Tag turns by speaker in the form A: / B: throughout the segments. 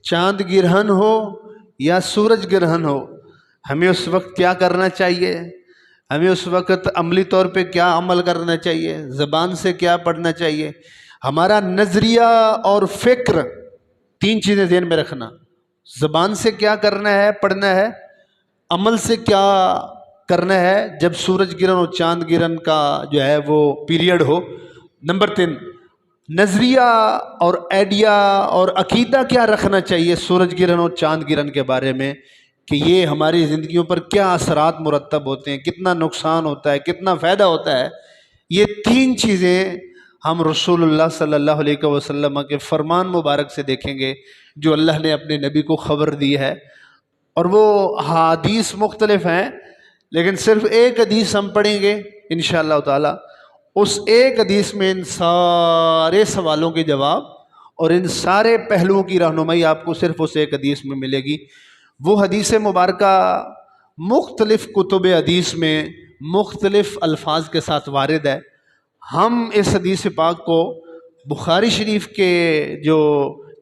A: چاند گرہن ہو یا سورج گرہن ہو، ہمیں اس وقت کیا کرنا چاہیے؟ ہمیں اس وقت عملی طور پہ کیا عمل کرنا چاہیے؟ زبان سے کیا پڑھنا چاہیے؟ ہمارا نظریہ اور فکر، تین چیزیں ذہن میں رکھنا۔ زبان سے کیا کرنا ہے، پڑھنا ہے، عمل سے کیا کرنا ہے جب سورج گرہن اور چاند گرہن کا جو ہے وہ پیریڈ ہو۔ نمبر 3، نظریہ اور آئیڈیا اور عقیدہ کیا رکھنا چاہیے سورج گرہن اور چاند گرہن کے بارے میں، کہ یہ ہماری زندگیوں پر کیا اثرات مرتب ہوتے ہیں، کتنا نقصان ہوتا ہے، کتنا فائدہ ہوتا ہے۔ یہ تین چیزیں ہم رسول اللہ صلی اللہ علیہ وسلم کے فرمان مبارک سے دیکھیں گے، جو اللہ نے اپنے نبی کو خبر دی ہے۔ اور وہ حدیث مختلف ہیں، لیکن صرف ایک حدیث ہم پڑھیں گے انشاءاللہ تعالی۔ اس ایک حدیث میں ان سارے سوالوں کے جواب اور ان سارے پہلوؤں کی رہنمائی آپ کو صرف اس ایک حدیث میں ملے گی۔ وہ حدیث مبارکہ مختلف کتب حدیث میں مختلف الفاظ کے ساتھ وارد ہے۔ ہم اس حدیث پاک کو بخاری شریف کے جو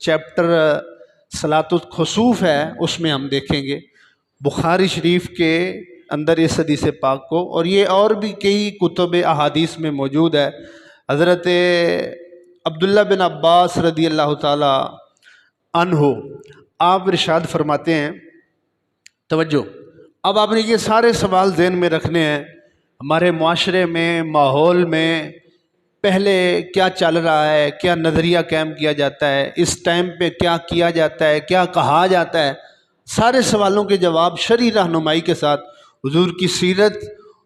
A: چیپٹر صلاۃ الخسوف ہے اس میں ہم دیکھیں گے، بخاری شریف کے اندر اس حدیث پاک کو، اور یہ اور بھی کئی کتب احادیث میں موجود ہے۔ حضرت عبداللہ بن عباس رضی اللہ تعالی عنہ آپ ارشاد فرماتے ہیں، توجہ، اب آپ نے یہ سارے سوال ذہن میں رکھنے ہیں۔ ہمارے معاشرے میں، ماحول میں پہلے کیا چل رہا ہے، کیا نظریہ قائم کیا جاتا ہے، اس ٹائم پہ کیا کیا جاتا ہے، کیا کہا جاتا ہے، سارے سوالوں کے جواب شرعی رہنمائی کے ساتھ حضور کی سیرت،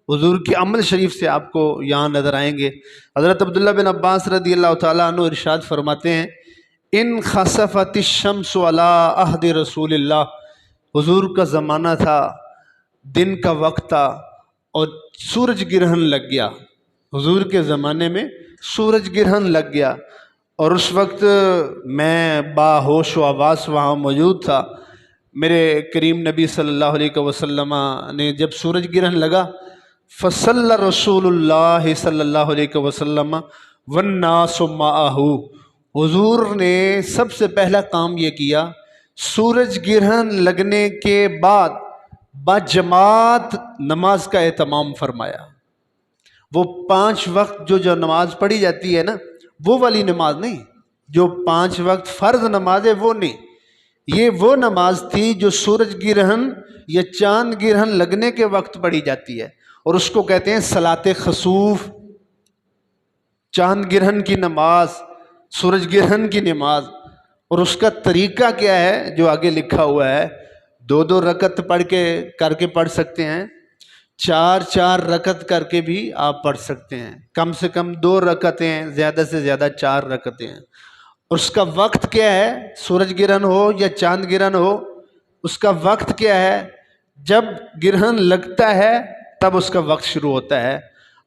A: حضور کی عمل شریف سے آپ کو یہاں نظر آئیں گے۔ حضرت عبداللہ بن عباس رضی اللہ تعالیٰ عنہ ارشاد فرماتے ہیں، ان خسفت الشمس علی عہد رسول اللہ، حضور کا زمانہ تھا، دن کا وقت تھا اور سورج گرہن لگ گیا۔ حضور کے زمانے میں سورج گرہن لگ گیا، اور اس وقت میں باہوش و حواس وہاں موجود تھا۔ میرے کریم نبی صلی اللہ علیہ وسلم نے جب سورج گرہن لگا، فصلی رسول اللہ صلی اللہ علیہ وسلم والناس معہ، حضور نے سب سے پہلا کام یہ کیا، سورج گرہن لگنے کے بعد باجماعت نماز کا اہتمام فرمایا۔ وہ 5 وقت جو نماز پڑھی جاتی ہے نا، وہ والی نماز نہیں، جو 5 وقت فرض نماز ہے وہ نہیں، یہ وہ نماز تھی جو سورج گرہن یا چاند گرہن لگنے کے وقت پڑھی جاتی ہے، اور اس کو کہتے ہیں صلاۃ خسوف، چاند گرہن کی نماز، سورج گرہن کی نماز۔ اور اس کا طریقہ کیا ہے جو آگے لکھا ہوا ہے، 2 رکعت کر کے پڑھ سکتے ہیں، 4 رکعت کر کے بھی آپ پڑھ سکتے ہیں، کم سے کم 2 رکعتیں، زیادہ سے زیادہ 4 رکعتیں ہیں۔ اس کا وقت کیا ہے، سورج گرہن ہو یا چاند گرہن ہو، اس کا وقت کیا ہے، جب گرہن لگتا ہے تب اس کا وقت شروع ہوتا ہے،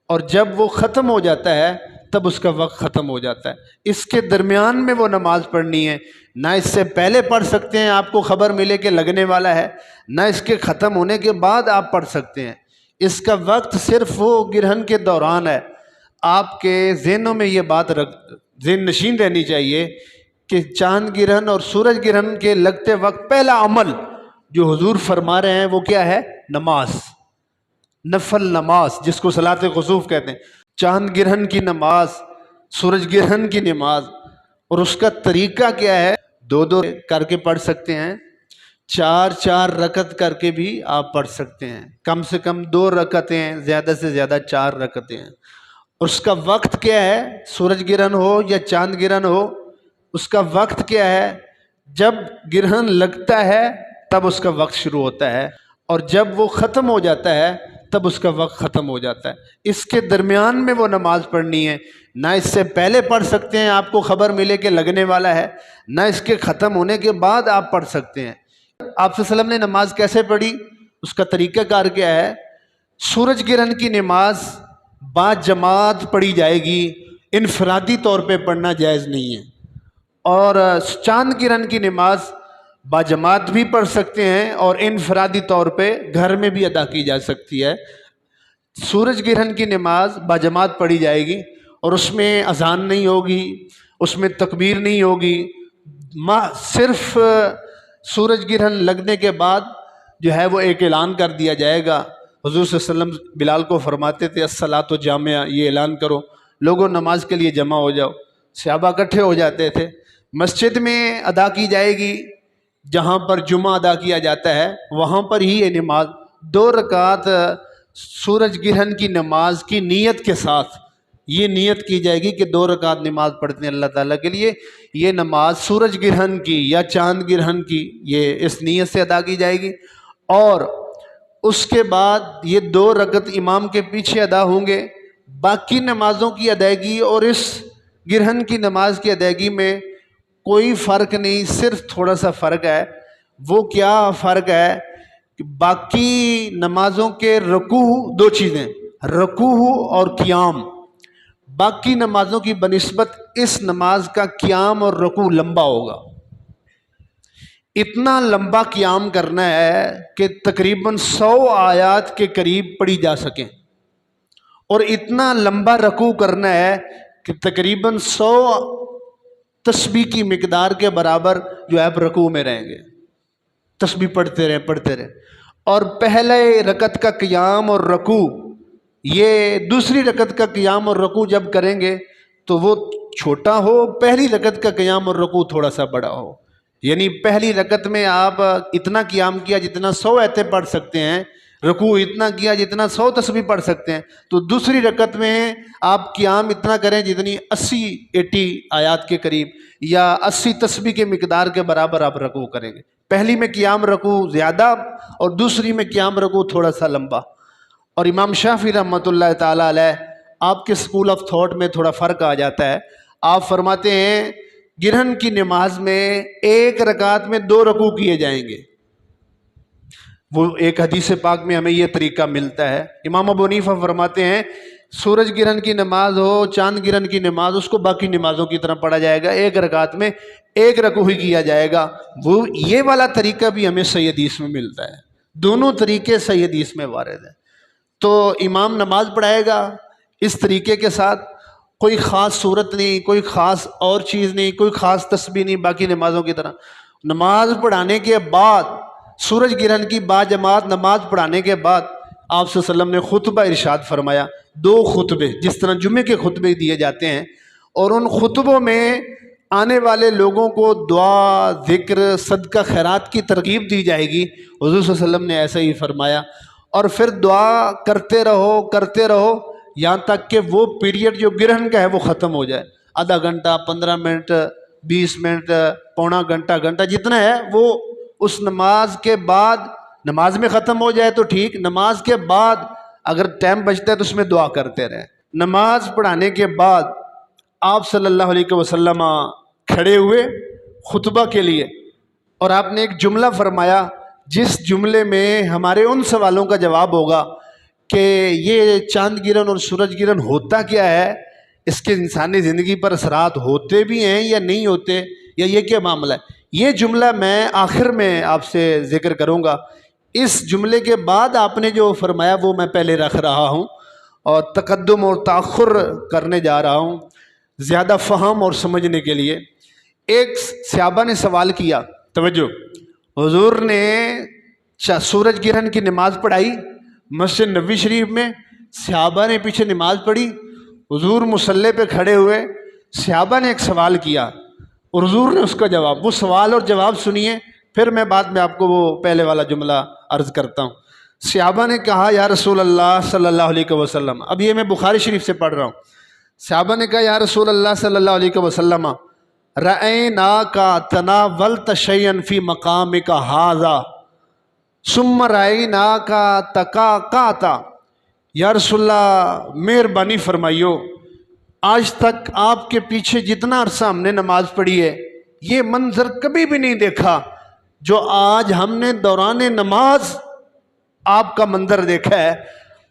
A: اور جب وہ ختم ہو جاتا ہے تب اس کا وقت ختم ہو جاتا ہے۔ اس کے درمیان میں وہ نماز پڑھنی ہے، نہ اس سے پہلے پڑھ سکتے ہیں، آپ کو خبر ملے کہ لگنے والا ہے، نہ اس کے ختم ہونے کے بعد آپ پڑھ سکتے ہیں۔ اس کا وقت صرف وہ گرہن کے دوران ہے۔ آپ کے ذہنوں میں یہ بات ذہن نشین رہنی چاہیے کہ چاند گرہن اور سورج گرہن کے لگتے وقت پہلا عمل جو حضور فرما رہے ہیں وہ کیا ہے، نماز، نفل نماز، جس کو صلاۃ خسوف کہتے ہیں۔ چاند گرہن کی نماز، سورج گرہن کی نماز، اور اس کا طریقہ کیا ہے، 2 کر کے پڑھ سکتے ہیں، 4 رکعت کر کے بھی آپ پڑھ سکتے ہیں، کم سے کم 2 رکعتیں، زیادہ سے زیادہ 4 رکعتیں ہیں۔ اس کا وقت کیا ہے، سورج گرہن ہو یا چاند گرہن ہو، اس کا وقت کیا ہے، جب گرہن لگتا ہے تب اس کا وقت شروع ہوتا ہے، اور جب وہ ختم ہو جاتا ہے تب اس کا وقت ختم ہو جاتا ہے۔ اس کے درمیان میں وہ نماز پڑھنی ہے، نہ اس سے پہلے پڑھ سکتے ہیں، آپ کو خبر ملے کہ لگنے والا ہے، نہ اس کے ختم ہونے کے بعد آپ پڑھ سکتے ہیں۔ آپ صلی اللہ علیہ وسلم نے نماز کیسے پڑھی، اس کا طریقہ کار کیا ہے، سورج گرہن کی نماز با جماعت پڑھی جائے گی، انفرادی طور پہ پڑھنا جائز نہیں ہے، اور چاند گرہن کی نماز با جماعت بھی پڑھ سکتے ہیں اور انفرادی طور پہ گھر میں بھی ادا کی جا سکتی ہے۔ سورج گرہن کی نماز با جماعت پڑھی جائے گی، اور اس میں اذان نہیں ہوگی، اس میں تکبیر نہیں ہوگی، صرف سورج گرہن لگنے کے بعد جو ہے وہ ایک اعلان کر دیا جائے گا. حضور صلی اللہ علیہ وسلم بلال کو فرماتے تھے الصلاۃ جامعہ، یہ اعلان کرو، لوگوں نماز کے لیے جمع ہو جاؤ. صحابہ اکٹھے ہو جاتے تھے. مسجد میں ادا کی جائے گی، جہاں پر جمعہ ادا کیا جاتا ہے وہاں پر ہی یہ نماز 2 رکعت سورج گرہن کی نماز کی نیت کے ساتھ یہ نیت کی جائے گی کہ 2 رکعت نماز پڑھتے ہیں اللہ تعالیٰ کے لیے. یہ نماز سورج گرہن کی یا چاند گرہن کی یہ اس نیت سے ادا کی جائے گی. اور اس کے بعد یہ 2 رکعت امام کے پیچھے ادا ہوں گے. باقی نمازوں کی ادائیگی اور اس گرہن کی نماز کی ادائیگی میں کوئی فرق نہیں، صرف تھوڑا سا فرق ہے. وہ کیا فرق ہے کہ باقی نمازوں کے رکوع 2 چیزیں، رکوع اور قیام. باقی نمازوں کی بنسبت اس نماز کا قیام اور رکوع لمبا ہوگا. اتنا لمبا قیام کرنا ہے کہ تقریباً 100 آیات کے قریب پڑھی جا سکیں، اور اتنا لمبا رکوع کرنا ہے کہ تقریباً 100 تسبیح کی مقدار کے برابر جو ہے رکوع میں رہیں گے، تسبیح پڑھتے رہیں. اور پہلے رکعت کا قیام اور رکوع، یہ دوسری رکعت کا قیام اور رکوع جب کریں گے تو وہ چھوٹا ہو، پہلی رکعت کا قیام اور رکوع تھوڑا سا بڑا ہو. یعنی پہلی رکعت میں آپ اتنا قیام کیا جتنا 100 آیتیں پڑھ سکتے ہیں، رکوع اتنا کیا جتنا 100 تسبیح پڑھ سکتے ہیں. تو دوسری رکعت میں آپ قیام اتنا کریں جتنی 80 آیات کے قریب یا 80 تسبیح کے مقدار کے برابر آپ رکوع کریں گے. پہلی میں قیام رکوع زیادہ اور دوسری میں قیام رکوع تھوڑا سا لمبا. اور امام شافعی رحمۃ اللہ تعالیٰ علیہ، آپ کے اسکول آف تھاٹ میں تھوڑا فرق آ جاتا ہے. آپ فرماتے ہیں گرہن کی نماز میں 1 رکعت میں 2 رکوع کیے جائیں گے. وہ ایک حدیث پاک میں ہمیں یہ طریقہ ملتا ہے. امام ابو حنیفہ فرماتے ہیں سورج گرہن کی نماز ہو، چاند گرہن کی نماز، اس کو باقی نمازوں کی طرح پڑھا جائے گا، 1 رکعت میں 1 رکوع ہی کیا جائے گا. وہ یہ والا طریقہ بھی ہمیں صحیح حدیث میں ملتا ہے. دونوں طریقے صحیح حدیث میں وارد ہیں. تو امام نماز پڑھائے گا اس طریقے کے ساتھ، کوئی خاص صورت نہیں، کوئی خاص اور چیز نہیں، کوئی خاص تسبیح نہیں، باقی نمازوں کی طرح. نماز پڑھانے کے بعد سورج گرہن کی باجماعت نماز پڑھانے کے بعد آپ صلی اللہ علیہ وسلم نے خطبہ ارشاد فرمایا. 2 خطبے جس طرح جمعے کے خطبے دیے جاتے ہیں، اور ان خطبوں میں آنے والے لوگوں کو دعا، ذکر، صدقہ خیرات کی ترغیب دی جائے گی. حضور صلی اللہ علیہ وسلم نے ایسا ہی فرمایا. اور پھر دعا کرتے رہو یہاں تک کہ وہ پیریڈ جو گرہن کا ہے وہ ختم ہو جائے. آدھا گھنٹہ، 15 منٹ، 20 منٹ، پونا گھنٹہ جتنا ہے وہ اس نماز کے بعد، نماز میں ختم ہو جائے تو ٹھیک، نماز کے بعد اگر ٹائم بچتا ہے تو اس میں دعا کرتے رہیں. نماز پڑھانے کے بعد آپ صلی اللہ علیہ وسلم کھڑے ہوئے خطبہ کے لیے، اور آپ نے ایک جملہ فرمایا جس جملے میں ہمارے ان سوالوں کا جواب ہوگا کہ یہ چاند گرہن اور سورج گرہن ہوتا کیا ہے، اس کے انسانی زندگی پر اثرات ہوتے بھی ہیں یا نہیں ہوتے، یا یہ کیا معاملہ ہے. یہ جملہ میں آخر میں آپ سے ذکر کروں گا. اس جملے کے بعد آپ نے جو فرمایا وہ میں پہلے رکھ رہا ہوں، اور تقدم اور تاخر کرنے جا رہا ہوں زیادہ فہم اور سمجھنے کے لیے. ایک صحابہ نے سوال کیا، توجہ، حضور نے سورج گرہن کی نماز پڑھائی مسجد نبوی شریف میں، صحابہ نے پیچھے نماز پڑھی، حضور مصلی پہ کھڑے ہوئے، صحابہ نے ایک سوال کیا اور حضور نے اس کا جواب. وہ سوال اور جواب سنیے، پھر میں بعد میں آپ کو وہ پہلے والا جملہ عرض کرتا ہوں. صحابہ نے کہا یا رسول اللہ صلی اللہ علیہ وسلم، اب یہ میں بخاری شریف سے پڑھ رہا ہوں. صحابہ نے کہا یا رسول اللہ صلی اللہ علیہ وسلم رأیناک تناولت شیئا فی مقامک ھذا ثم رأیناک تقاقعت. یا رسول اللہ مہربانی فرمائیو، آج تک آپ کے پیچھے جتنا عرصہ ہم نے نماز پڑھی ہے یہ منظر کبھی بھی نہیں دیکھا جو آج ہم نے دوران نماز آپ کا منظر دیکھا ہے.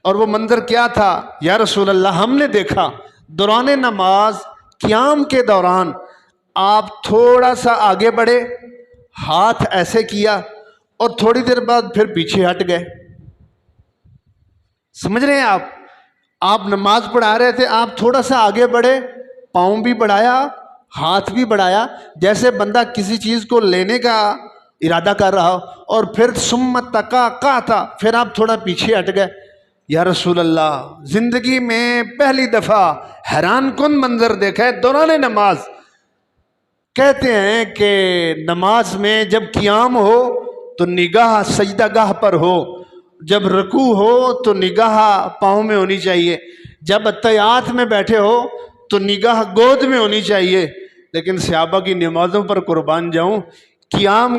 A: اور وہ منظر کیا تھا یا رسول اللہ؟ ہم نے دیکھا دوران نماز قیام کے دوران آپ تھوڑا سا آگے بڑھے، ہاتھ ایسے کیا اور تھوڑی دیر بعد پھر پیچھے ہٹ گئے. سمجھ رہے ہیں آپ نماز پڑھا رہے تھے، آپ تھوڑا سا آگے بڑھے، پاؤں بھی بڑھایا ہاتھ بھی بڑھایا جیسے بندہ کسی چیز کو لینے کا ارادہ کر رہا ہو، اور پھر سمت تکا کا تھا، پھر آپ تھوڑا پیچھے ہٹ گئے. یا رسول اللہ، زندگی میں پہلی دفعہ حیران کن منظر دیکھا ہے دوران نماز. کہتے ہیں کہ نماز میں جب قیام ہو تو نگاہ سجدہ گاہ پر ہو، جب رکوع ہو تو نگاہ پاؤں میں ہونی چاہیے، جب اتحیات میں بیٹھے ہو تو نگاہ گود میں ہونی چاہیے. لیکن صحابہ کی نمازوں پر قربان جاؤں، قیام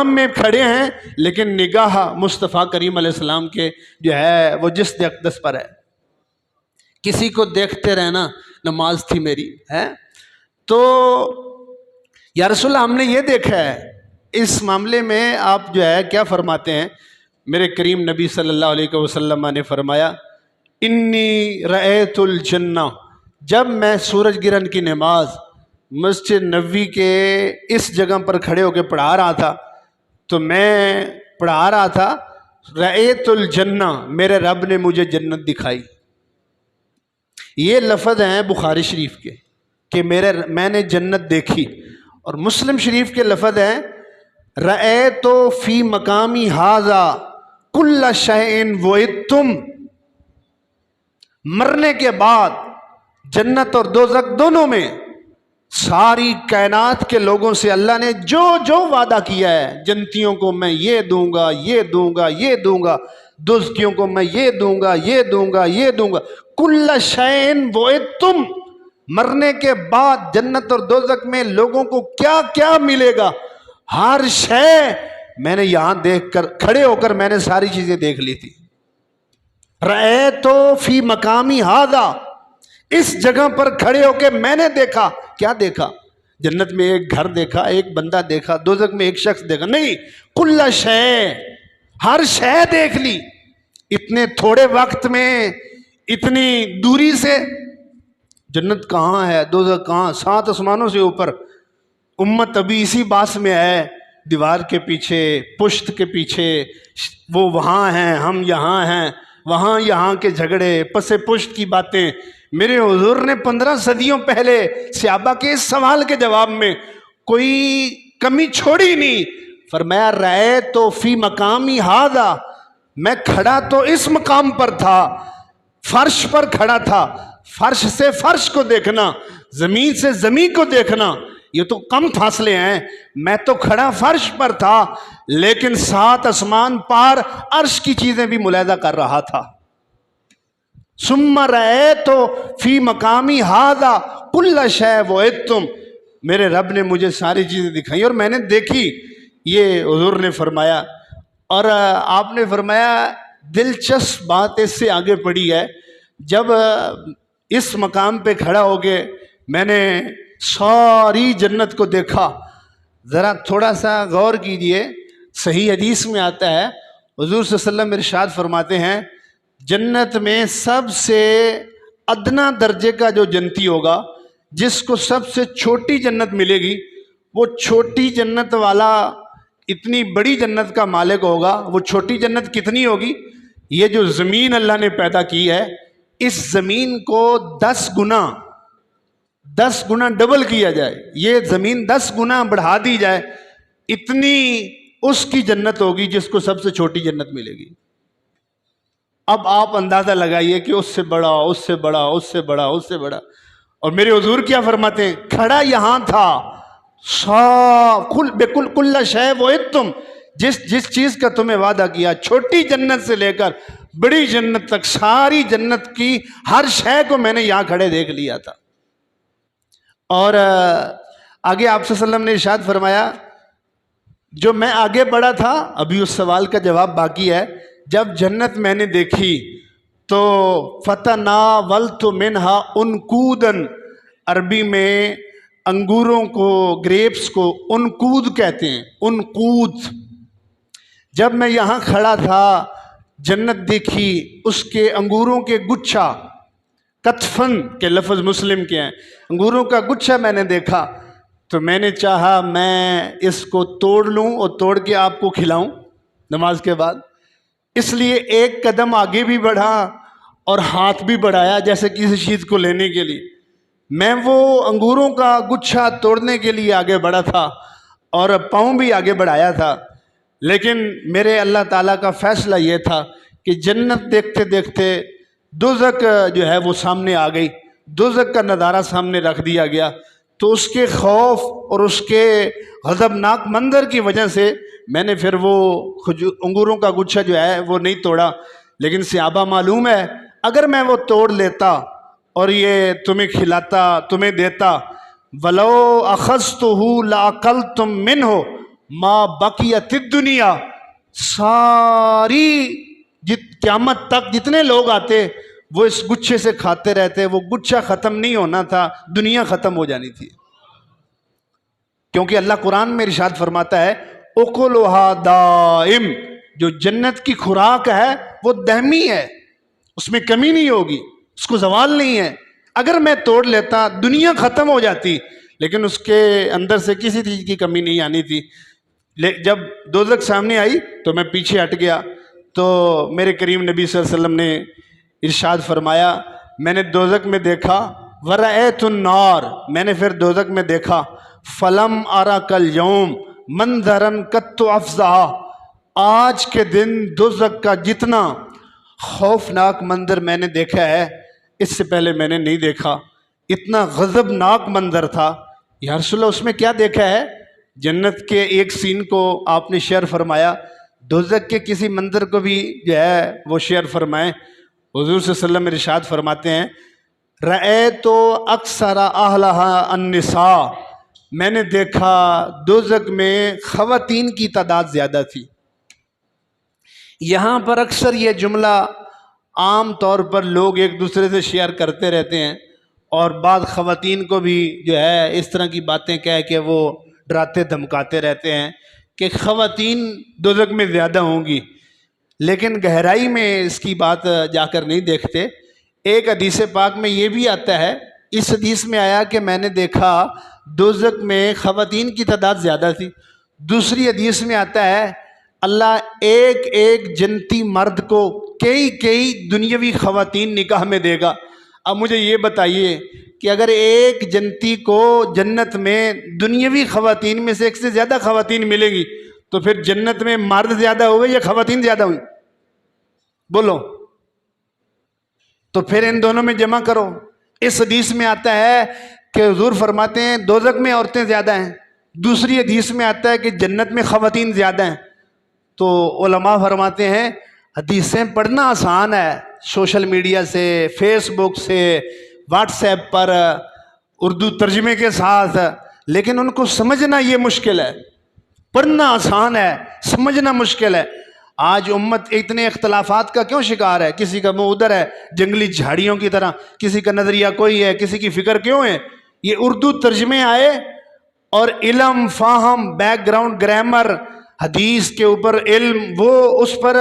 A: میں کھڑے ہیں لیکن نگاہ مصطفیٰ کریم علیہ السلام کے جو ہے وہ جسد اقدس پر ہے. کسی کو دیکھتے رہنا نماز تھی میری ہے. تو یا رسول اللہ، ہم نے یہ دیکھا ہے، اس معاملے میں آپ جو ہے کیا فرماتے ہیں؟ میرے کریم نبی صلی اللہ علیہ وسلم نے فرمایا، انی رأیت الجنہ. جب میں سورج گرہن کی نماز مسجد نبوی کے اس جگہ پر کھڑے ہو کے پڑھا رہا تھا تو میں پڑھا رہا تھا رأیت الجنہ، میرے رب نے مجھے جنت دکھائی. یہ لفظ ہیں بخاری شریف کے کہ میں نے جنت دیکھی. اور مسلم شریف کے لفظ ہیں رأیت فی مقامی ھذا کل شیء وعدتم. مرنے کے بعد جنت اور دوزخ دونوں میں ساری کائنات کے لوگوں سے اللہ نے جو جو وعدہ کیا ہے، جنتیوں کو میں یہ دوں گا، یہ دوں گا، یہ دوں گا، دوزخیوں کو میں یہ دوں گا، یہ دوں گا، یہ دوں گا. کل شیء وعدتم، مرنے کے بعد جنت اور دوزخ میں لوگوں کو کیا کیا ملے گا، ہر شے میں نے یہاں دیکھ کر کھڑے ہو کر میں نے ساری چیزیں دیکھ لی تھی. رأیتو فی مقامی ھذا، اس جگہ پر کھڑے ہو کے میں نے دیکھا. کیا دیکھا؟ جنت میں ایک گھر دیکھا، ایک بندہ دیکھا، دوزخ میں ایک شخص دیکھا نہیں، کل شے، ہر شے دیکھ لی. اتنے تھوڑے وقت میں اتنی دوری سے. جنت کہاں ہے، دوزخ کہاں؟ 7 آسمانوں سے اوپر. امت ابھی اسی باس میں ہے، دیوار کے پیچھے، پشت کے پیچھے. وہ وہاں ہیں، ہم یہاں ہیں، وہاں یہاں کے جھگڑے، پس پشت کی باتیں. میرے حضور نے 15 صدیوں پہلے صحابہ کے اس سوال کے جواب میں کوئی کمی چھوڑی نہیں. فرمایا رأیت فی مقامی ھذا، میں کھڑا تو اس مقام پر تھا، فرش پر کھڑا تھا. فرش سے فرش کو دیکھنا، زمین سے زمین کو دیکھنا یہ تو کم فاصلے ہیں. میں تو کھڑا فرش پر تھا لیکن 7 آسمان پار عرش کی چیزیں بھی ملاحظہ کر رہا تھا. ثم رأیت فی مقامی ھذا کل شیء وعدتم، میرے رب نے مجھے ساری چیزیں دکھائیں اور میں نے دیکھی. یہ حضور نے فرمایا. اور آپ نے فرمایا دلچسپ بات اس سے آگے پڑی ہے، جب اس مقام پہ کھڑا ہو کے میں نے ساری جنت کو دیکھا. ذرا تھوڑا سا غور کیجئے، صحیح حدیث میں آتا ہے حضور صلی اللہ علیہ وسلم ارشاد فرماتے ہیں جنت میں سب سے ادنا درجے کا جو جنتی ہوگا، جس کو سب سے چھوٹی جنت ملے گی، وہ چھوٹی جنت والا اتنی بڑی جنت کا مالک ہوگا. وہ چھوٹی جنت کتنی ہوگی؟ یہ جو زمین اللہ نے پیدا کی ہے، اس زمین کو 10 گنا ڈبل کیا جائے، یہ زمین 10 گنا بڑھا دی جائے، اتنی اس کی جنت ہوگی جس کو سب سے چھوٹی جنت ملے گی. اب آپ اندازہ لگائیے کہ اس سے بڑا، اس سے بڑا، اس سے بڑا، اس سے بڑا. اور میرے حضور کیا فرماتے ہیں؟ کھڑا یہاں تھا، کل شیء وعدتم، جس چیز کا تمہیں وعدہ کیا، چھوٹی جنت سے لے کر بڑی جنت تک ساری جنت کی ہر شے کو میں نے یہاں کھڑے دیکھ لیا تھا. اور آگے آپ صلی اللہ علیہ وسلم نے ارشاد فرمایا، جو میں آگے بڑھا تھا، ابھی اس سوال کا جواب باقی ہے. جب جنت میں نے دیکھی تو فتناولت منہا انکودن، عربی میں انگوروں کو، گریپس کو انکود کہتے ہیں، انکود. جب میں یہاں کھڑا تھا جنت دیکھی، اس کے انگوروں کے گچھا، کتفن کے لفظ مسلم کے ہیں، انگوروں کا گچھا میں نے دیکھا تو میں نے چاہا میں اس کو توڑ لوں اور توڑ کے آپ کو کھلاؤں نماز کے بعد. اس لیے ایک قدم آگے بھی بڑھا اور ہاتھ بھی بڑھایا جیسے کسی چیز کو لینے کے لیے. میں وہ انگوروں کا گچھا توڑنے کے لیے آگے بڑھا تھا اور پاؤں بھی آگے بڑھایا تھا، لیکن میرے اللہ تعالیٰ کا فیصلہ یہ تھا کہ جنت دیکھتے دیکھتے دوزخ جو ہے وہ سامنے آ گئی، دوزخ کا نظارہ سامنے رکھ دیا گیا، تو اس کے خوف اور اس کے غضبناک منظر کی وجہ سے میں نے پھر وہ انگوروں کا گچھا جو ہے وہ نہیں توڑا۔ لیکن صحابہ معلوم ہے اگر میں وہ توڑ لیتا اور یہ تمہیں کھلاتا، تمہیں دیتا، وَلَوْ أَخَذْتُهُ لَأَكَلْتُم مِّنْهُ مَا بَقِيَتِ الدُّنْيَا، ساری قیامت تک جتنے لوگ آتے وہ اس گچھے سے کھاتے رہتے، وہ گچھا ختم نہیں ہونا تھا، دنیا ختم ہو جانی تھی۔ کیونکہ اللہ قرآن میں ارشاد فرماتا ہے اُكُلُهَا دائم، جو جنت کی خوراک ہے وہ دائمی ہے، اس میں کمی نہیں ہوگی، اس کو زوال نہیں ہے۔ اگر میں توڑ لیتا دنیا ختم ہو جاتی، لیکن اس کے اندر سے کسی چیز کی کمی نہیں آنی تھی۔ جب دوزخ سامنے آئی تو میں پیچھے ہٹ گیا، تو میرے کریم نبی صلی اللہ علیہ وسلم نے ارشاد فرمایا، میں نے دوزخ میں دیکھا وَرَأَيْتُ النَّارَ، میں نے پھر دوزخ میں دیکھا فَلَمْ أَرَكَ الْيَوْمَ مَنْظَرًا قَطُّ أَفْظَعَ، آج کے دن دوزخ کا جتنا خوفناک منظر میں نے دیکھا ہے اس سے پہلے میں نے نہیں دیکھا، اتنا غضبناک منظر تھا۔ یا رسول اللہ اس میں کیا دیکھا ہے؟ جنت کے ایک سین کو آپ نے شیئر فرمایا، دوزخ کے کسی منظر کو بھی جو ہے وہ شیئر فرمائیں۔ حضور صلی اللہ علیہ وسلم ارشاد فرماتے ہیں رأیت اکثر اہلہا النساء، میں نے دیکھا دوزخ میں خواتین کی تعداد زیادہ تھی۔ یہاں پر اکثر یہ جملہ عام طور پر لوگ ایک دوسرے سے شیئر کرتے رہتے ہیں، اور بعض خواتین کو بھی جو ہے اس طرح کی باتیں کہہ کے وہ ڈراتے دھمکاتے رہتے ہیں کہ خواتین دوزخ میں زیادہ ہوں گی، لیکن گہرائی میں اس کی بات جا کر نہیں دیکھتے۔ ایک حدیث پاک میں یہ بھی آتا ہے، اس حدیث میں آیا کہ میں نے دیکھا دوزخ میں خواتین کی تعداد زیادہ تھی۔ دوسری حدیث میں آتا ہے اللہ ایک ایک جنتی مرد کو کئی دنیاوی خواتین نکاح میں دے گا۔ اب مجھے یہ بتائیے کہ اگر ایک جنتی کو جنت میں دنیاوی خواتین میں سے ایک سے زیادہ خواتین ملیں گی تو پھر جنت میں مرد زیادہ ہوئے یا خواتین زیادہ ہوئی؟ بولو تو پھر ان دونوں میں جمع کرو۔ اس حدیث میں آتا ہے کہ حضور فرماتے ہیں دوزخ میں عورتیں زیادہ ہیں، دوسری حدیث میں آتا ہے کہ جنت میں خواتین زیادہ ہیں۔ تو علماء فرماتے ہیں حدیثیں پڑھنا آسان ہے، سوشل میڈیا سے، فیس بک سے، واٹس ایپ پر اردو ترجمے کے ساتھ، لیکن ان کو سمجھنا یہ مشکل ہے۔ پڑھنا آسان ہے، سمجھنا مشکل ہے۔ آج امت اتنے اختلافات کا کیوں شکار ہے؟ کسی کا منہ ادھر ہے جنگلی جھاڑیوں کی طرح، کسی کا نظریہ کوئی ہے، کسی کی فکر کیوں ہے؟ یہ اردو ترجمے آئے اور علم، فاہم، بیک گراؤنڈ، گرامر، حدیث کے اوپر علم، وہ اس پر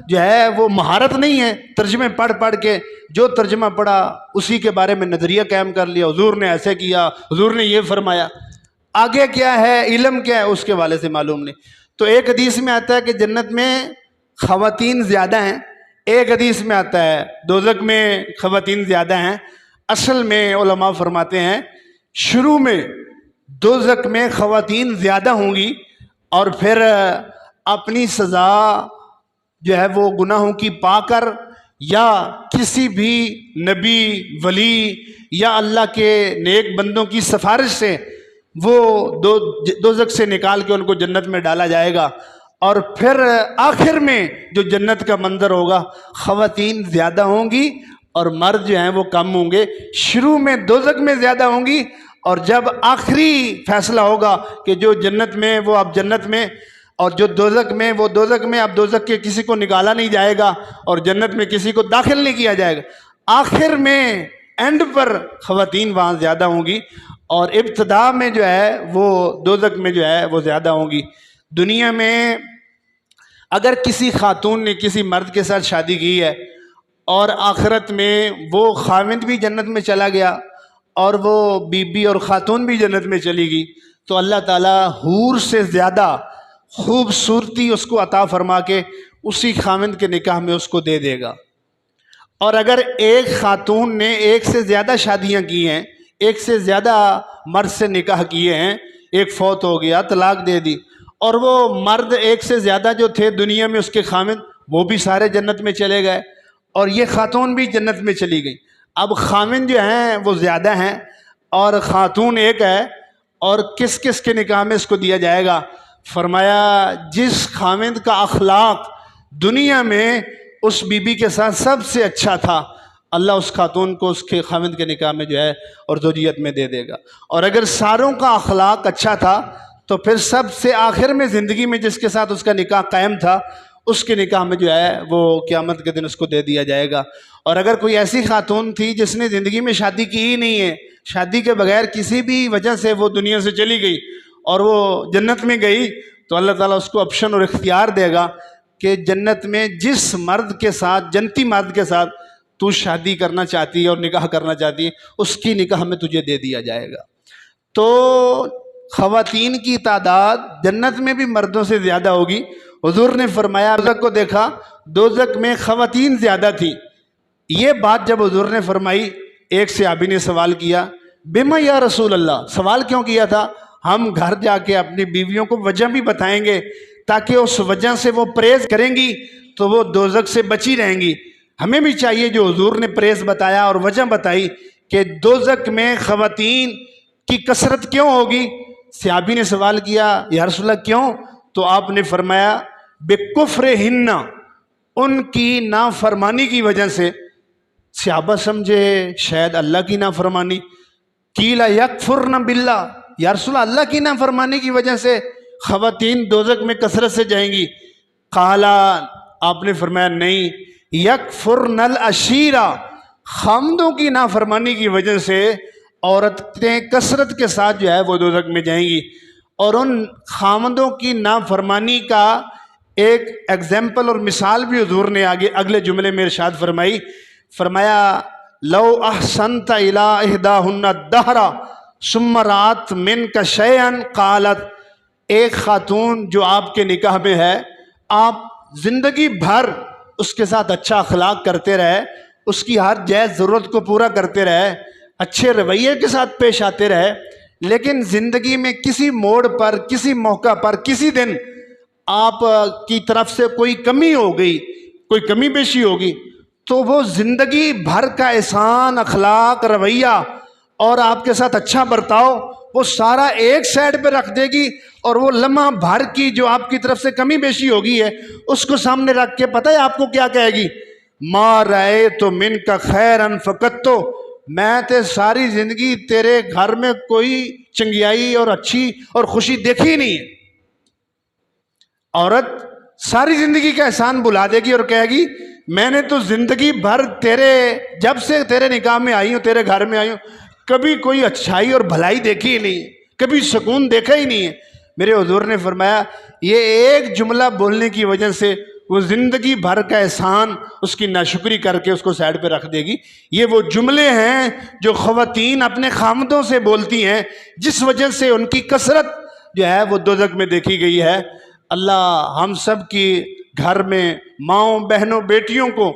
A: جو ہے وہ مہارت نہیں ہے۔ ترجمے پڑھ پڑھ کے جو ترجمہ پڑھا اسی کے بارے میں نظریہ قائم کر لیا، حضور نے ایسے کیا، حضور نے یہ فرمایا، آگے کیا ہے، علم کیا ہے، اس کے والے سے معلوم نہیں۔ تو ایک حدیث میں آتا ہے کہ جنت میں خواتین زیادہ ہیں، ایک حدیث میں آتا ہے دوزخ میں خواتین زیادہ ہیں۔ اصل میں علماء فرماتے ہیں شروع میں دوزخ میں خواتین زیادہ ہوں گی، اور پھر اپنی سزا جو ہے وہ گناہوں کی پا کر یا کسی بھی نبی، ولی یا اللہ کے نیک بندوں کی سفارش سے وہ دوزخ سے نکال کے ان کو جنت میں ڈالا جائے گا، اور پھر آخر میں جو جنت کا منظر ہوگا خواتین زیادہ ہوں گی اور مرد جو ہیں وہ کم ہوں گے۔ شروع میں دوزخ میں زیادہ ہوں گی، اور جب آخری فیصلہ ہوگا کہ جو جنت میں وہ اب جنت میں، اور جو دوزخ میں وہ دوزخ میں، اب دوزخ کے کسی کو نکالا نہیں جائے گا اور جنت میں کسی کو داخل نہیں کیا جائے گا۔ آخر میں اینڈ پر خواتین وہاں زیادہ ہوں گی، اور ابتدا میں جو ہے وہ دوزخ میں جو ہے وہ زیادہ ہوں گی۔ دنیا میں اگر کسی خاتون نے کسی مرد کے ساتھ شادی کی ہے اور آخرت میں وہ خاوند بھی جنت میں چلا گیا اور وہ بی اور خاتون بھی جنت میں چلی گئی، تو اللہ تعالیٰ حور سے زیادہ خوبصورتی اس کو عطا فرما کے اسی خاوند کے نکاح میں اس کو دے دے گا۔ اور اگر ایک خاتون نے ایک سے زیادہ شادیاں کی ہیں، ایک سے زیادہ مرد سے نکاح کیے ہیں، ایک فوت ہو گیا، طلاق دے دی، اور وہ مرد ایک سے زیادہ جو تھے دنیا میں اس کے خامند، وہ بھی سارے جنت میں چلے گئے، اور یہ خاتون بھی جنت میں چلی گئی۔ اب خامند جو ہیں وہ زیادہ ہیں اور خاتون ایک ہے، اور کس کس کے نکاح میں اس کو دیا جائے گا؟ فرمایا جس خامند کا اخلاق دنیا میں اس بی بی کے ساتھ سب سے اچھا تھا، اللہ اس خاتون کو اس کے خامند کے نکاح میں جو ہے اور زوجیت میں دے دے گا۔ اور اگر ساروں کا اخلاق اچھا تھا تو پھر سب سے آخر میں زندگی میں جس کے ساتھ اس کا نکاح قائم تھا اس کے نکاح میں جو ہے وہ قیامت کے دن اس کو دے دیا جائے گا۔ اور اگر کوئی ایسی خاتون تھی جس نے زندگی میں شادی کی ہی نہیں ہے، شادی کے بغیر کسی بھی وجہ سے وہ دنیا سے چلی گئی اور وہ جنت میں گئی، تو اللہ تعالیٰ اس کو آپشن اور اختیار دے گا کہ جنت میں جس مرد کے ساتھ، جنتی مرد کے ساتھ تو شادی کرنا چاہتی ہے اور نکاح کرنا چاہتی ہے، اس کی نکاح میں تجھے دے دیا جائے گا۔ تو خواتین کی تعداد جنت میں بھی مردوں سے زیادہ ہوگی۔ حضور نے فرمایا دوزخ کو دیکھا، دوزخ میں خواتین زیادہ تھی۔ یہ بات جب حضور نے فرمائی، ایک صحابی نے سوال کیا، بما یا رسول اللہ، سوال کیوں کیا تھا؟ ہم گھر جا کے اپنی بیویوں کو وجہ بھی بتائیں گے تاکہ اس وجہ سے وہ پرہیز کریں گی تو وہ دوزخ سے بچی رہیں گی۔ ہمیں بھی چاہیے جو حضور نے پرہیز بتایا اور وجہ بتائی کہ دوزخ میں خواتین کی کثرت کیوں ہوگی۔ صحابی نے سوال کیا یا رسول اللہ کیوں؟ تو آپ نے فرمایا بِکُفْرِہِنَّ، ان کی نافرمانی کی وجہ سے۔ صحابہ سمجھے شاید اللہ کی نافرمانی، قیل یکفرن باللہ، یا رسول اللہ کی نافرمانی کی وجہ سے خواتین دوزخ میں کثرت سے جائیں گی۔ قال، آپ نے فرمایا نہیں، یکفرن العشیرہ، خامدوں کی نافرمانی کی وجہ سے عورتیں کثرت کے ساتھ جو ہے وہ دوزخ میں جائیں گی۔ اور ان خامدوں کی نافرمانی کا ایک ایگزامپل اور مثال بھی حضور نے آگے اگلے جملے میں ارشاد فرمائی، فرمایا لو احسنت الی احداہن الدہر ثم رأت منک شیئا قالت، ایک خاتون جو آپ کے نکاح میں ہے، آپ زندگی بھر اس کے ساتھ اچھا اخلاق کرتے رہے، اس کی ہر جائز ضرورت کو پورا کرتے رہے، اچھے رویے کے ساتھ پیش آتے رہے، لیکن زندگی میں کسی موڑ پر، کسی موقع پر، کسی دن آپ کی طرف سے کوئی کمی ہو گئی، کوئی کمی بیشی ہوگی، تو وہ زندگی بھر کا احسان، اخلاق، رویہ اور آپ کے ساتھ اچھا برتاؤ وہ سارا ایک سائڈ پہ رکھ دے گی، اور وہ لمحہ بھر کی جو آپ کی طرف سے کمی بیشی ہوگی ہے اس کو سامنے رکھ کے پتہ ہے آپ کو کیا کہے گی؟ ما رأیت منک خیرا فقط، میں تے ساری زندگی تیرے گھر میں کوئی چنگیائی اور اچھی اور خوشی دیکھی نہیں ہے۔ عورت ساری زندگی کا احسان بلا دے گی اور کہے گی میں نے تو زندگی بھر جب سے تیرے نکاح میں آئی ہوں، تیرے گھر میں آئی ہوں، کبھی کوئی اچھائی اور بھلائی دیکھی ہی نہیں، کبھی سکون دیکھا ہی نہیں ہے۔ میرے حضور نے فرمایا یہ ایک جملہ بولنے کی وجہ سے وہ زندگی بھر کا احسان اس کی ناشکری کر کے اس کو سائڈ پہ رکھ دے گی۔ یہ وہ جملے ہیں جو خواتین اپنے خامدوں سے بولتی ہیں، جس وجہ سے ان کی کثرت جو ہے وہ دوزخ میں دیکھی گئی ہے۔ اللہ ہم سب کی گھر میں ماؤں، بہنوں، بیٹیوں کو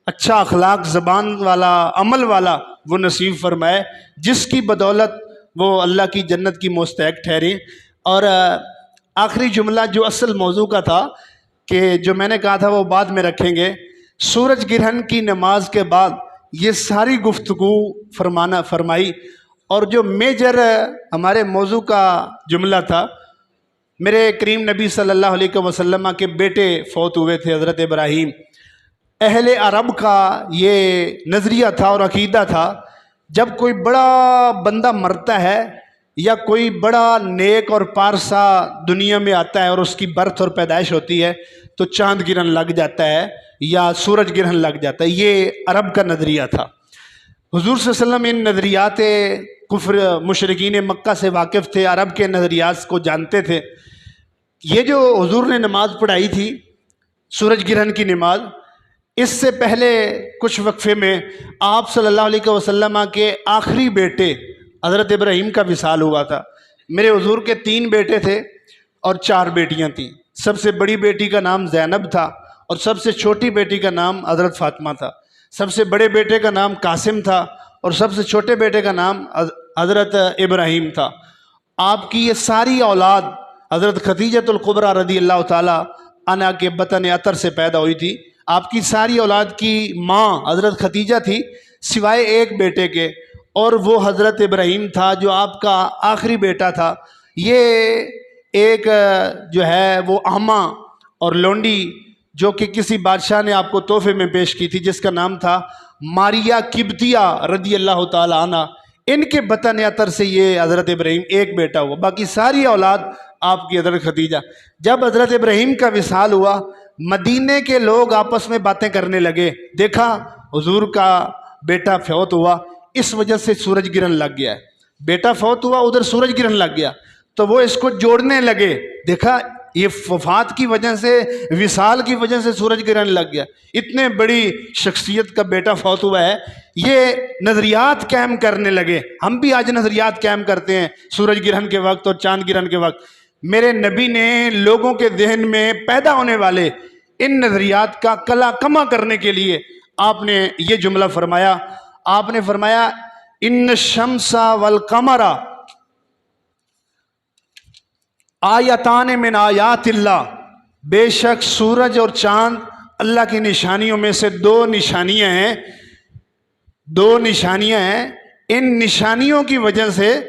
A: اچھا اخلاق، زبان والا، عمل والا وہ نصیب فرمائے، جس کی بدولت وہ اللہ کی جنت کی مستحق ٹھہریں۔ اور آخری جملہ جو اصل موضوع کا تھا کہ جو میں نے کہا تھا وہ بعد میں رکھیں گے، سورج گرہن کی نماز کے بعد یہ ساری گفتگو فرمائی، اور جو میجر ہمارے موضوع کا جملہ تھا، میرے کریم نبی صلی اللہ علیہ وسلم کے بیٹے فوت ہوئے تھے، حضرت ابراہیم۔ اہل عرب کا یہ نظریہ تھا اور عقیدہ تھا، جب کوئی بڑا بندہ مرتا ہے یا کوئی بڑا نیک اور پارسا دنیا میں آتا ہے اور اس کی برتھ اور پیدائش ہوتی ہے تو چاند گرہن لگ جاتا ہے یا سورج گرہن لگ جاتا ہے۔ یہ عرب کا نظریہ تھا۔ حضور صلی اللہ علیہ وسلم ان نظریات کفر مشرکین مکہ سے واقف تھے، عرب کے نظریات کو جانتے تھے۔ یہ جو حضور نے نماز پڑھائی تھی، سورج گرہن کی نماز، اس سے پہلے کچھ وقفے میں آپ صلی اللہ علیہ وسلم کے آخری بیٹے حضرت ابراہیم کا وصال ہوا تھا۔ میرے حضور کے 3 بیٹے تھے اور 4 بیٹیاں تھیں۔ سب سے بڑی بیٹی کا نام زینب تھا اور سب سے چھوٹی بیٹی کا نام حضرت فاطمہ تھا۔ سب سے بڑے بیٹے کا نام قاسم تھا اور سب سے چھوٹے بیٹے کا نام حضرت ابراہیم تھا. آپ کی یہ ساری اولاد حضرت خدیجۃ الکبریٰ رضی اللہ تعالیٰ عنہا کے بطن عطر سے پیدا ہوئی تھی. آپ کی ساری اولاد کی ماں حضرت خدیجہ تھی سوائے ایک بیٹے کے، اور وہ حضرت ابراہیم تھا جو آپ کا آخری بیٹا تھا. یہ ایک جو ہے وہ احما اور لونڈی جو کہ کسی بادشاہ نے آپ کو تحفے میں پیش کی تھی، جس کا نام تھا ماریہ قبطیہ رضی اللہ تعالی عنہ، ان کے بطن عطر سے یہ حضرت ابراہیم ایک بیٹا ہوا. باقی ساری اولاد آپ کی حضرت خدیجہ. جب حضرت ابراہیم کا وصال ہوا، مدینے کے لوگ آپس میں باتیں کرنے لگے، دیکھا حضور کا بیٹا فوت ہوا، اس وجہ سے سورج گرہن لگ گیا ہے. بیٹا فوت ہوا، ادھر سورج گرہن لگ گیا، تو وہ اس کو جوڑنے لگے. دیکھا یہ وفات کی وجہ سے، وصال کی وجہ سے سورج گرہن لگ گیا. اتنے بڑی شخصیت کا بیٹا فوت ہوا ہے. یہ نظریات قائم کرنے لگے. ہم بھی آج نظریات قائم کرتے ہیں سورج گرہن کے وقت اور چاند گرہن کے وقت. میرے نبی نے لوگوں کے ذہن میں پیدا ہونے والے ان نظریات کا کلا کما کرنے کے لیے آپ نے یہ جملہ فرمایا. آپ نے فرمایا ان الشمس والقمر آیتان من آیات اللہ، بے شک سورج اور چاند اللہ کی نشانیوں میں سے دو نشانیاں ہیں. دو نشانیاں ہیں. ان نشانیوں کی وجہ سے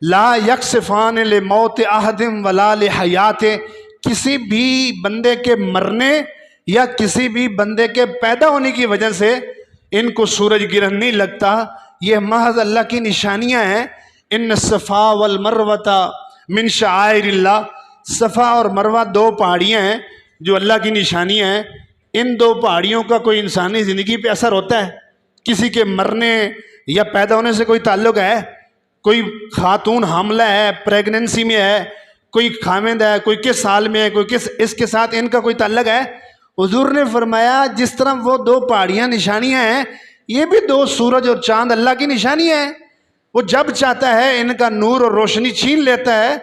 A: لا یکسفان لموت احد ولا لحیات، کسی بھی بندے کے مرنے یا کسی بھی بندے کے پیدا ہونے کی وجہ سے ان کو سورج گرہن نہیں لگتا. یہ محض اللہ کی نشانیاں ہیں. ان الصفا والمروۃ من شعائر اللہ، صفا اور مروہ دو پہاڑیاں ہیں جو اللہ کی نشانیاں ہیں. ان دو پہاڑیوں کا کوئی انسانی زندگی پہ اثر ہوتا ہے؟ کسی کے مرنے یا پیدا ہونے سے کوئی تعلق ہے؟ کوئی خاتون حاملہ ہے، پریگننسی میں ہے، کوئی خامند ہے، کوئی کس سال میں ہے، کوئی کس، اس کے ساتھ ان کا کوئی تعلق ہے؟ حضور نے فرمایا جس طرح وہ دو پہاڑیاں نشانیاں ہیں، یہ بھی دو سورج اور چاند اللہ کی نشانیاں ہیں. وہ جب چاہتا ہے ان کا نور اور روشنی چھین لیتا ہے،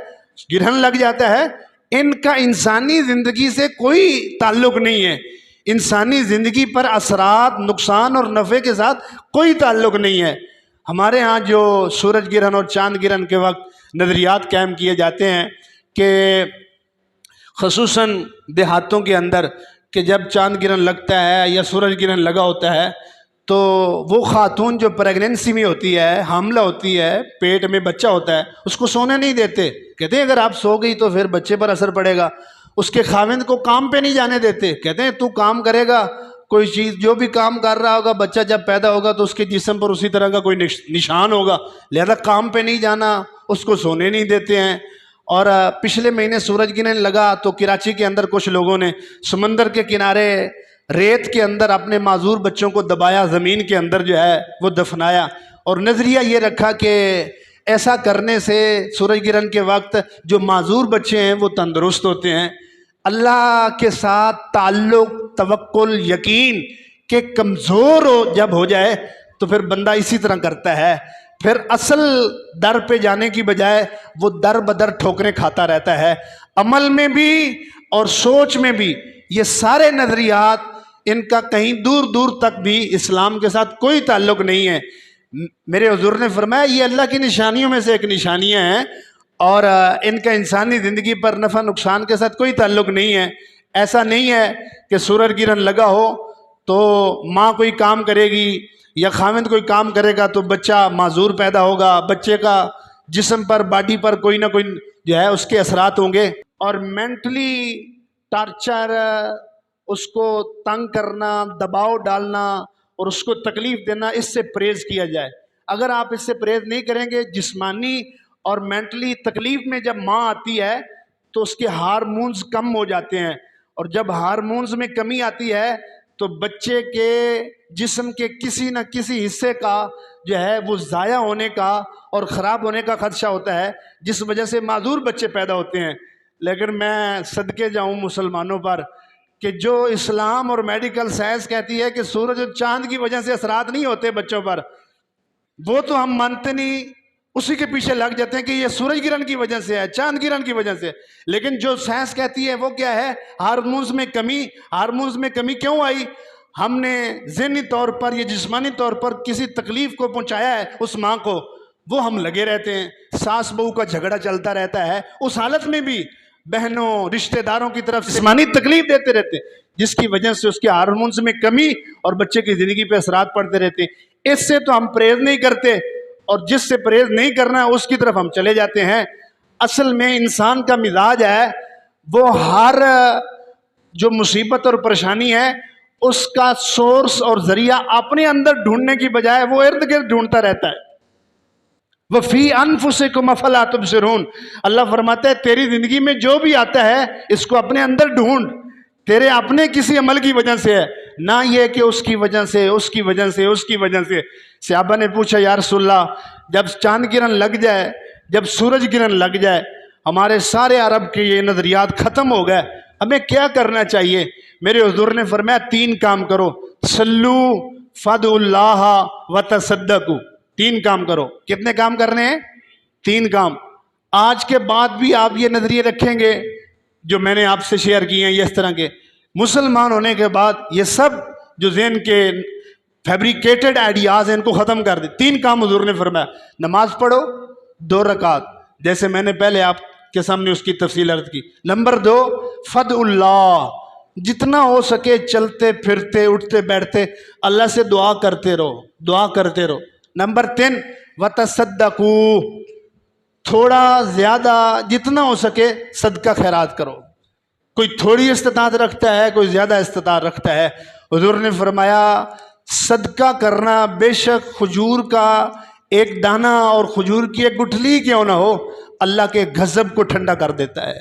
A: گرہن لگ جاتا ہے. ان کا انسانی زندگی سے کوئی تعلق نہیں ہے. انسانی زندگی پر اثرات، نقصان اور نفع کے ساتھ کوئی تعلق نہیں ہے. ہمارے ہاں جو سورج گرہن اور چاند گرہن کے وقت نظریات قائم کیے جاتے ہیں کہ خصوصاً دیہاتوں کے اندر کہ جب چاند گرہن لگتا ہے یا سورج گرہن لگا ہوتا ہے تو وہ خاتون جو پریگننسی میں ہوتی ہے، حاملہ ہوتی ہے، پیٹ میں بچہ ہوتا ہے، اس کو سونے نہیں دیتے. کہتے ہیں اگر آپ سو گئی تو پھر بچے پر اثر پڑے گا. اس کے خاوند کو کام پہ نہیں جانے دیتے. کہتے ہیں تو کام کرے گا، کوئی چیز جو بھی کام کر رہا ہوگا، بچہ جب پیدا ہوگا تو اس کے جسم پر اسی طرح کا کوئی نشان ہوگا، لہذا کام پہ نہیں جانا، اس کو سونے نہیں دیتے ہیں. اور پچھلے مہینے سورج گرہن لگا تو کراچی کے اندر کچھ لوگوں نے سمندر کے کنارے ریت کے اندر اپنے معذور بچوں کو دبایا، زمین کے اندر جو ہے وہ دفنایا، اور نظریہ یہ رکھا کہ ایسا کرنے سے سورج گرہن کے وقت جو معذور بچے ہیں وہ تندرست ہوتے ہیں. اللہ کے ساتھ تعلق، توکل، یقین کہ کمزور جب ہو جائے تو پھر بندہ اسی طرح کرتا ہے. پھر اصل در پہ جانے کی بجائے وہ در بدر ٹھوکریں کھاتا رہتا ہے، عمل میں بھی اور سوچ میں بھی. یہ سارے نظریات، ان کا کہیں دور دور تک بھی اسلام کے ساتھ کوئی تعلق نہیں ہے. میرے حضور نے فرمایا یہ اللہ کی نشانیوں میں سے ایک نشانیاں ہیں اور ان کا انسانی زندگی پر نفع نقصان کے ساتھ کوئی تعلق نہیں ہے. ایسا نہیں ہے کہ سورج گرہن لگا ہو تو ماں کوئی کام کرے گی یا خاوند کوئی کام کرے گا تو بچہ معذور پیدا ہوگا، بچے کا جسم پر، باڈی پر کوئی نہ کوئی جو ہے اس کے اثرات ہوں گے. اور مینٹلی ٹارچر، اس کو تنگ کرنا، دباؤ ڈالنا اور اس کو تکلیف دینا، اس سے پرہیز کیا جائے. اگر آپ اس سے پرہیز نہیں کریں گے، جسمانی اور مینٹلی تکلیف میں جب ماں آتی ہے تو اس کے ہارمونز کم ہو جاتے ہیں، اور جب ہارمونز میں کمی آتی ہے تو بچے کے جسم کے کسی نہ کسی حصے کا جو ہے وہ ضائع ہونے کا اور خراب ہونے کا خدشہ ہوتا ہے، جس وجہ سے معذور بچے پیدا ہوتے ہیں. لیکن میں صدقے جاؤں مسلمانوں پر کہ جو اسلام اور میڈیکل سائنس کہتی ہے کہ سورج اور چاند کی وجہ سے اثرات نہیں ہوتے بچوں پر، وہ تو ہم مانتے نہیں، اسی کے پیچھے لگ جاتے ہیں کہ یہ سورج گرہن کی وجہ سے ہے، چاند گرہن کی وجہ سے. لیکن جو سائنس کہتی ہے وہ کیا ہے؟ ہارمونز میں کمی. ہارمونز میں کمی کیوں آئی؟ ہم نے ذہنی طور پر یا جسمانی طور پر کسی تکلیف کو پہنچایا ہے اس ماں کو،
B: وہ ہم لگے رہتے ہیں، ساس بہو کا جھگڑا چلتا رہتا ہے، اس حالت میں بھی بہنوں رشتہ داروں کی طرف جسمانی تکلیف دیتے رہتے ہیں، جس کی وجہ سے اس کے ہارمونز میں کمی اور بچے کی زندگی پہ اثرات پڑتے رہتے ہیں۔ اس سے تو ہم پرہیز نہیں کرتے، اور جس سے پرہیز نہیں کرنا ہے اس کی طرف ہم چلے جاتے ہیں۔ اصل میں انسان کا مزاج ہے وہ ہر جو مصیبت اور پریشانی ہے اس کا سورس اور ذریعہ اپنے اندر ڈھونڈنے کی بجائے وہ ارد گرد ڈھونڈتا رہتا ہے۔ وَفِي أَنفُسِكُمْ أَفَلَا تُبْصِرُونَ، اللہ فرماتا ہے تیری زندگی میں جو بھی آتا ہے اس کو اپنے اندر ڈھونڈ، تیرے اپنے کسی عمل کی وجہ سے ہے، نہ یہ کہ اس کی وجہ سے، اس کی وجہ سے، اس کی وجہ سے۔ صحابہ نے پوچھا یا رسول اللہ جب چاند گرہن لگ جائے، جب سورج گرہن لگ جائے، ہمارے سارے عرب کے یہ نظریات ختم ہو گئے، ہمیں کیا کرنا چاہیے؟ میرے حضور نے فرمایا 3 کام کرو، صلو فدعوا اللہ وتصدقوا، 3 کام کرو۔ کتنے کام کرنے ہیں؟ 3 کام۔ آج کے بعد بھی آپ یہ نظریے رکھیں گے جو میں نے آپ سے شیئر کیے ہیں، یہ اس طرح کے مسلمان ہونے کے بعد یہ سب جو ذہن کے فیبریکیٹڈ آئیڈیاز ہیں ان کو ختم کر دیں۔ 3 کام حضور نے فرمایا، نماز پڑھو 2 رکعت، جیسے میں نے پہلے آپ کے سامنے اس کی تفصیل عرض کی۔ نمبر 2 فدعوا اللہ، جتنا ہو سکے چلتے پھرتے اٹھتے بیٹھتے اللہ سے دعا کرتے رہو، دعا کرتے رہو۔ نمبر 3 وتصدقوا، تھوڑا زیادہ جتنا ہو سکے صدقہ خیرات کرو۔ کوئی تھوڑی استطاعت رکھتا ہے، کوئی زیادہ استطاعت رکھتا ہے۔ حضور نے فرمایا صدقہ کرنا بے شک کھجور کا ایک دانہ اور کھجور کی ایک گٹھلی کیوں نہ ہو، اللہ کے غضب کو ٹھنڈا کر دیتا ہے۔